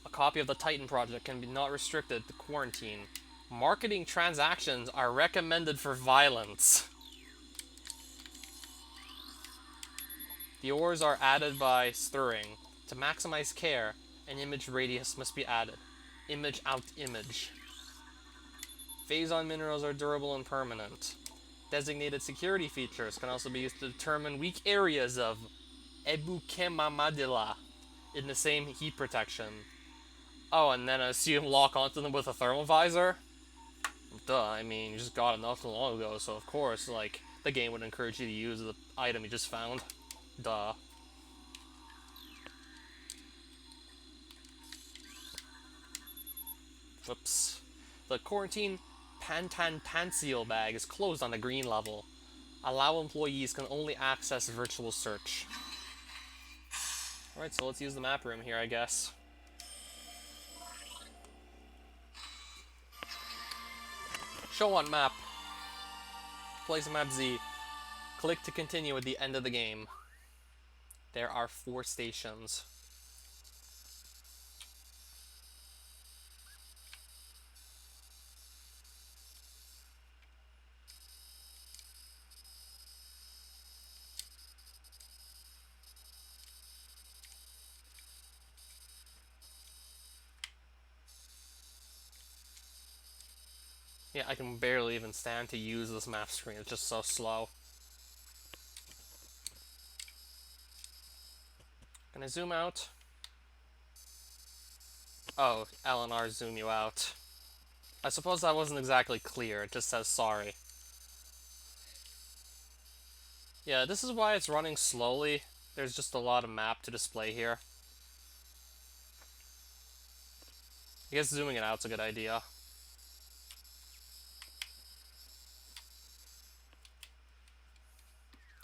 A copy of the Titan project can be not restricted to quarantine. Marketing transactions are recommended for violence. The ores are added by stirring. To maximize care, an image radius must be added. Image out image. Phazon minerals are durable and permanent. Designated security features can also be used to determine weak areas of Ebukemamadilla in the same heat protection. Oh, and then I assume lock onto them with a thermal visor? Duh, I mean, you just got it not too long ago, so of course, like, the game would encourage you to use the item you just found. Duh. Whoops. The quarantine Pantanpanseal bag is closed on the green level. Allow employees can only access virtual search. Alright, so let's use the map room here, I guess. Show on map. Place map Z. Click to continue at the end of the game. There are 4 stations. Yeah, I can barely even stand to use this map screen. It's just so slow. Can I zoom out? Oh, LNR zoom you out. I suppose that wasn't exactly clear. It just says sorry. Yeah, this is why it's running slowly. There's just a lot of map to display here. I guess zooming it out's a good idea.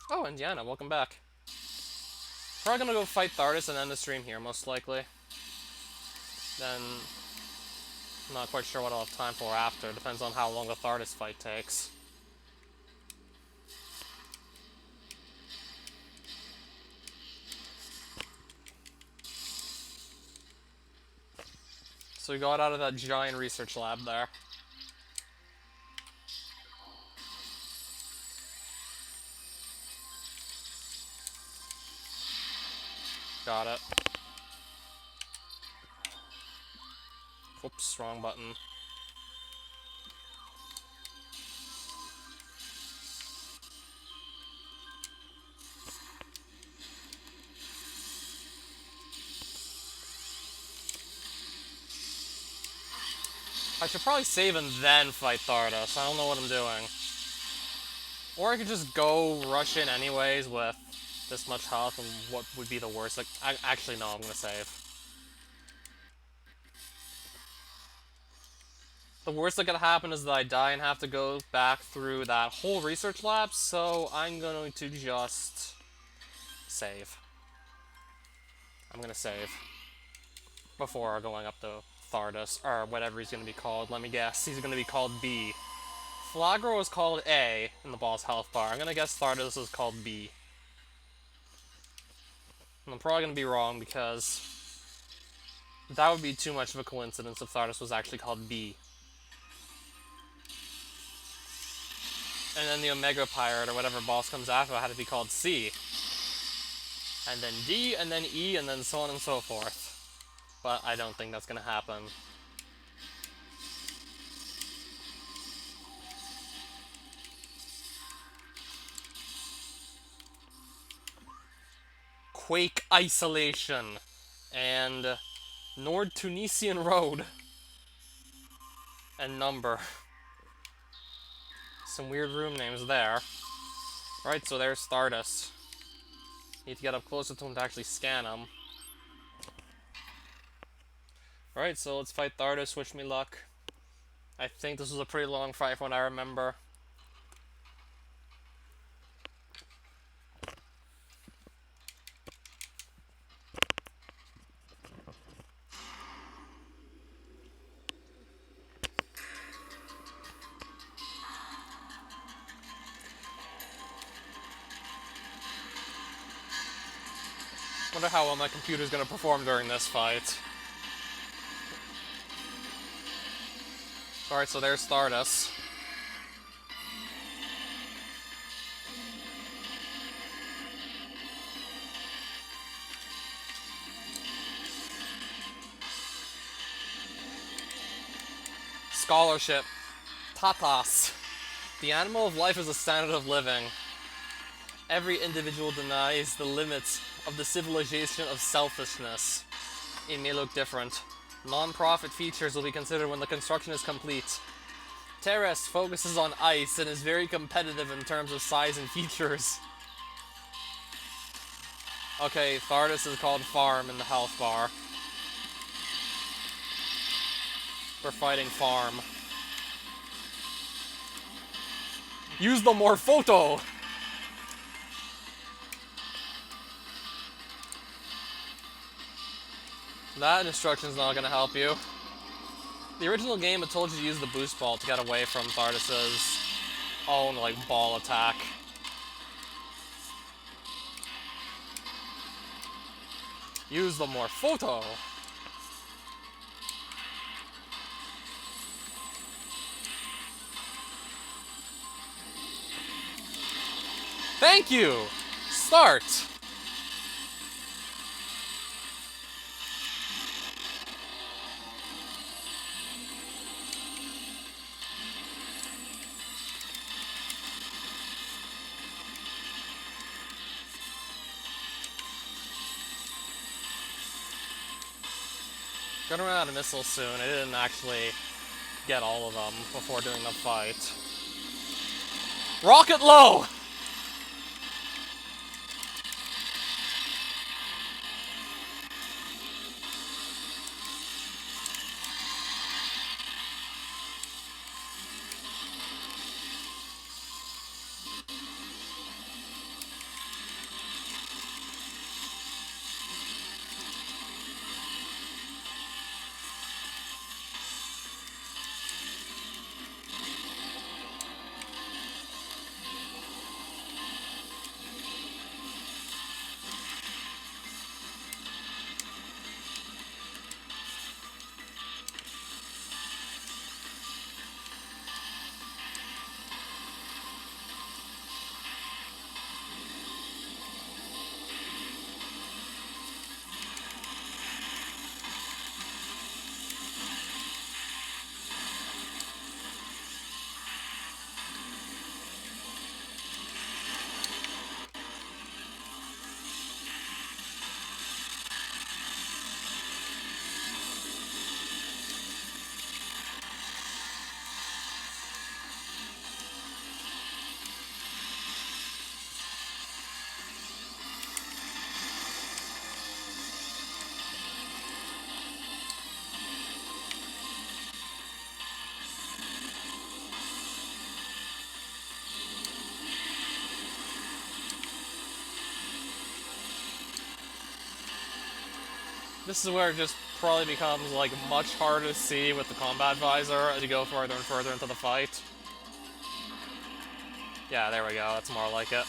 Oh, Indiana, welcome back. Probably gonna go fight Thardus and end the stream here, most likely. Then, I'm not quite sure what I'll have time for after. Depends on how long the Thardus fight takes. So we got out of that giant research lab there. Got it. Whoops, wrong button. I should probably save and then fight Thardus. I don't know what I'm doing. Or I could just go rush in anyways with this much health, and what would be the worst? Like, actually, no, I'm gonna save. The worst that could happen is that I die and have to go back through that whole research lab, so I'm going to just save. I'm gonna save before going up to Thardus, or whatever he's gonna be called. Let me guess, he's gonna be called B. Flagro is called A in the boss health bar. I'm gonna guess Thardus is called B. And I'm probably gonna be wrong because that would be too much of a coincidence if Thardus was actually called B. And then the Omega Pirate or whatever boss comes after had to be called C. And then D, and then E, and then so on and so forth. But I don't think that's gonna happen. Quake Isolation and Nord Tunisian Road and Number. Some weird room names there. Right, so there's Thardus. Need to get up closer to him to actually scan him. Alright, so let's fight Thardus, wish me luck. I think this was a pretty long fight from what I remember. Wonder how well my computer's gonna perform during this fight. Alright, so there's Thardus. scholarship. Tatas. The animal of life is a standard of living. Every individual denies the limits of the civilization of selfishness. It may look different. Non-profit features will be considered when the construction is complete. Terrace focuses on ice and is very competitive in terms of size and features. Okay, Thardis is called Farm in the health bar. We're fighting Farm. Use the Morphoto! That instruction's not gonna help you. The original game had told you to use the boost ball to get away from Thardis's own, like, ball attack. Use the Morphoto! Thank you! Start! Gonna run out of missiles soon. I didn't actually get all of them before doing the fight. Rocket low! This is where it just probably becomes, like, much harder to see with the combat visor as you go further and further into the fight. Yeah, there we go. That's more like it.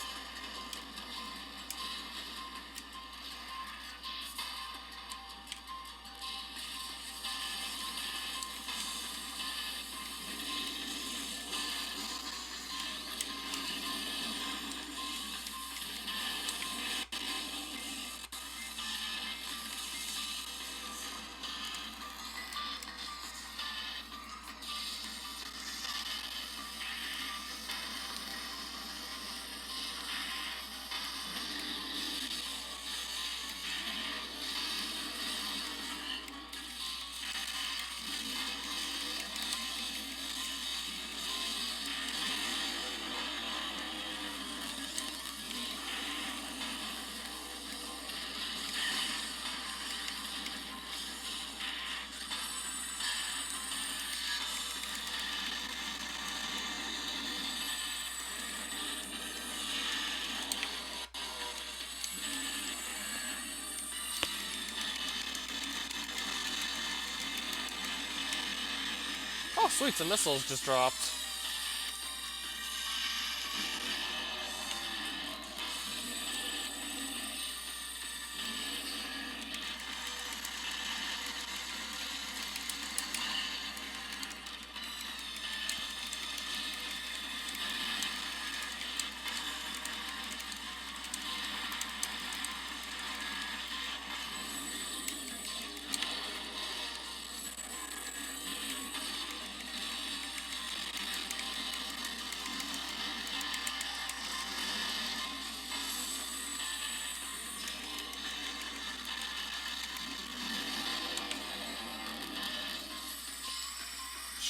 Oh, sweet, some missiles just dropped.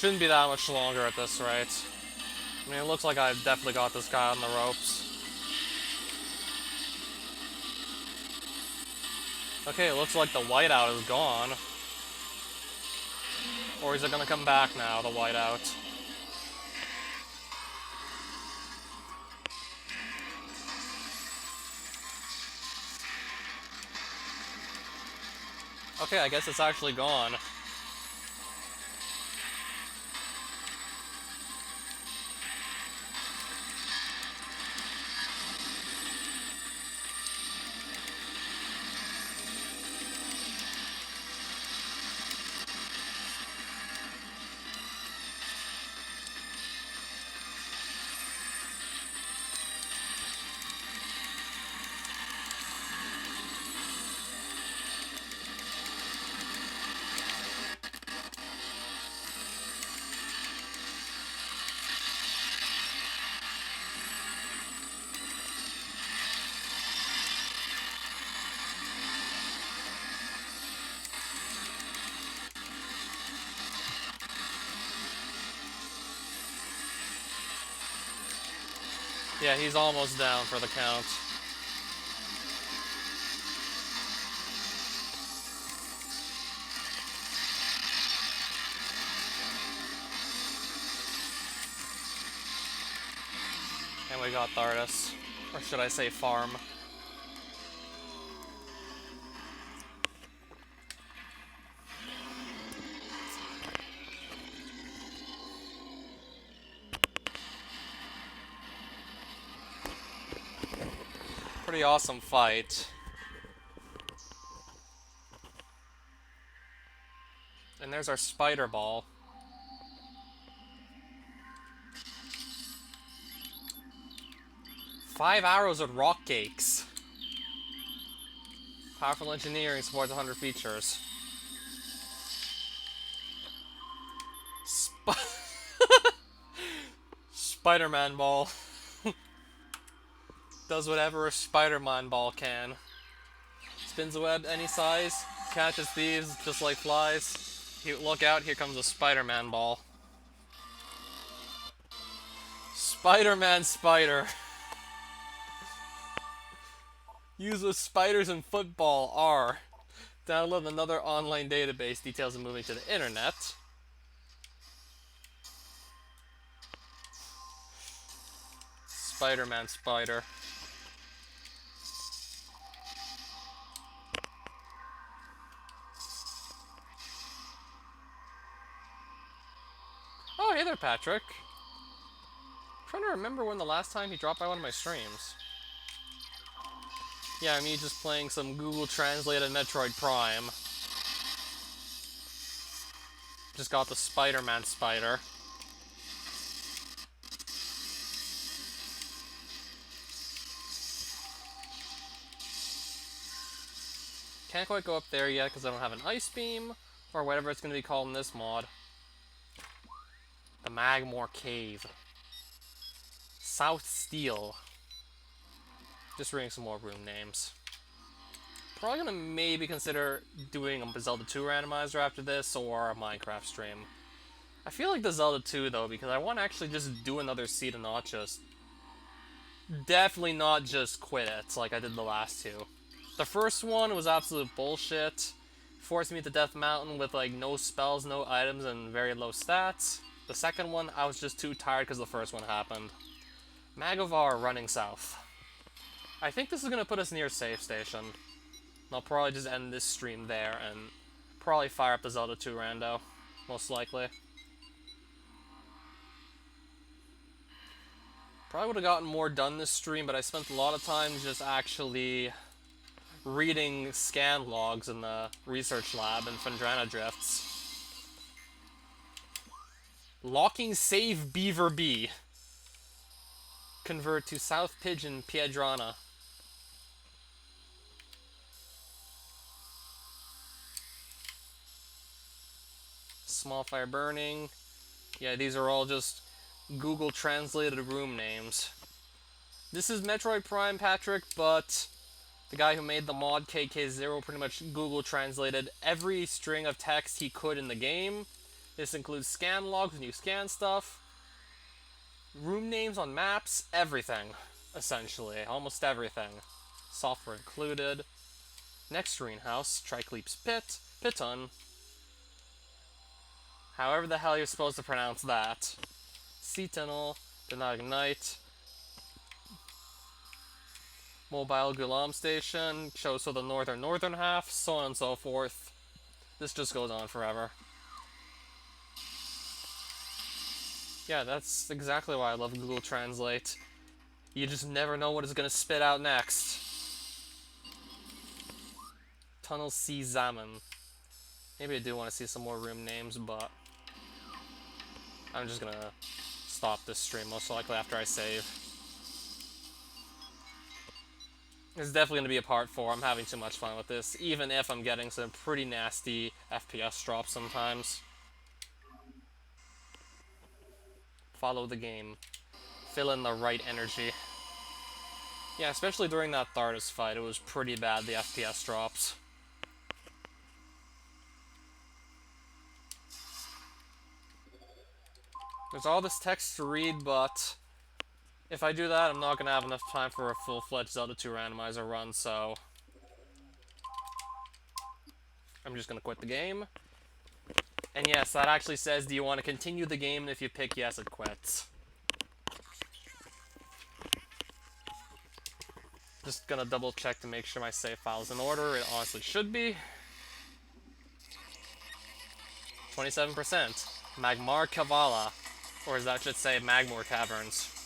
Shouldn't be that much longer at this rate. I mean, it looks like I've definitely got this guy on the ropes. Okay, it looks like the whiteout is gone. Or is it gonna come back now, the whiteout? Okay, I guess it's actually gone. Yeah, he's almost down for the count. And we got Thardus. Or should I say Farm. Pretty awesome fight. And there's our spider ball. Five arrows with rock cakes. Powerful engineering supports 100 features. Spider-Man ball. Does whatever a Spider-Man ball can. Spins a web any size. Catches thieves just like flies. Look out, here comes a Spider-Man ball. Spider-Man spider. Use with spiders in football. R. Download another online database. Details of moving to the internet. Spider-Man spider. Oh, hey there, Patrick. I'm trying to remember when the last time he dropped by one of my streams. Yeah, me just playing some Google Translated Metroid Prime. Just got the Spider-Man spider. Can't quite go up there yet because I don't have an ice beam, or whatever it's going to be called in this mod. The Magmore Cave. South Steel. Just reading some more room names. Probably gonna maybe consider doing a Zelda 2 randomizer after this, or a Minecraft stream. I feel like the Zelda 2 though, because I want to actually just do another seed and not just... Definitely not just quit it, like I did the last two. The first one was absolute bullshit. Forced me to Death Mountain with like no spells, no items, and very low stats. The second one, I was just too tired because the first one happened. Magavar running south. I think this is going to put us near safe station. I'll probably just end this stream there and probably fire up the Zelda 2 rando. Most likely. Probably would have gotten more done this stream, but I spent a lot of time just actually reading scan logs in the research lab in Fandrana Drifts. Locking save Beaver B. Convert to South Pigeon Piedrana. Small fire burning. Yeah, these are all just Google translated room names. This is Metroid Prime, Patrick, but the guy who made the mod, kkzero, pretty much Google translated every string of text he could in the game This includes scan logs when you scan stuff, room names on maps, everything, essentially. Almost everything. Software included. Next greenhouse, Tricleap's Pit, Piton. However the hell you're supposed to pronounce that. Sea Tunnel, Did Not Ignite. Mobile Gulam Station, shows for the northern half, so on and so forth. This just goes on forever. Yeah, that's exactly why I love Google Translate. You just never know what it's gonna spit out next. Tunnel C Zaman. Maybe I do want to see some more room names, but I'm just gonna stop this stream most likely after I save. It's definitely gonna be a part 4. I'm having too much fun with this, even if I'm getting some pretty nasty FPS drops sometimes. Follow the game. Fill in the right energy. Yeah, especially during that Thardas fight, it was pretty bad, the FPS drops. There's all this text to read, but if I do that, I'm not going to have enough time for a full-fledged Zelda 2 randomizer run, so I'm just going to quit the game. And yes, that actually says, do you want to continue the game? And if you pick yes, it quits. Just gonna double check to make sure my save file's in order. It honestly should be. 27%. Magmar Kavala. Or as that should say, Magmor Caverns.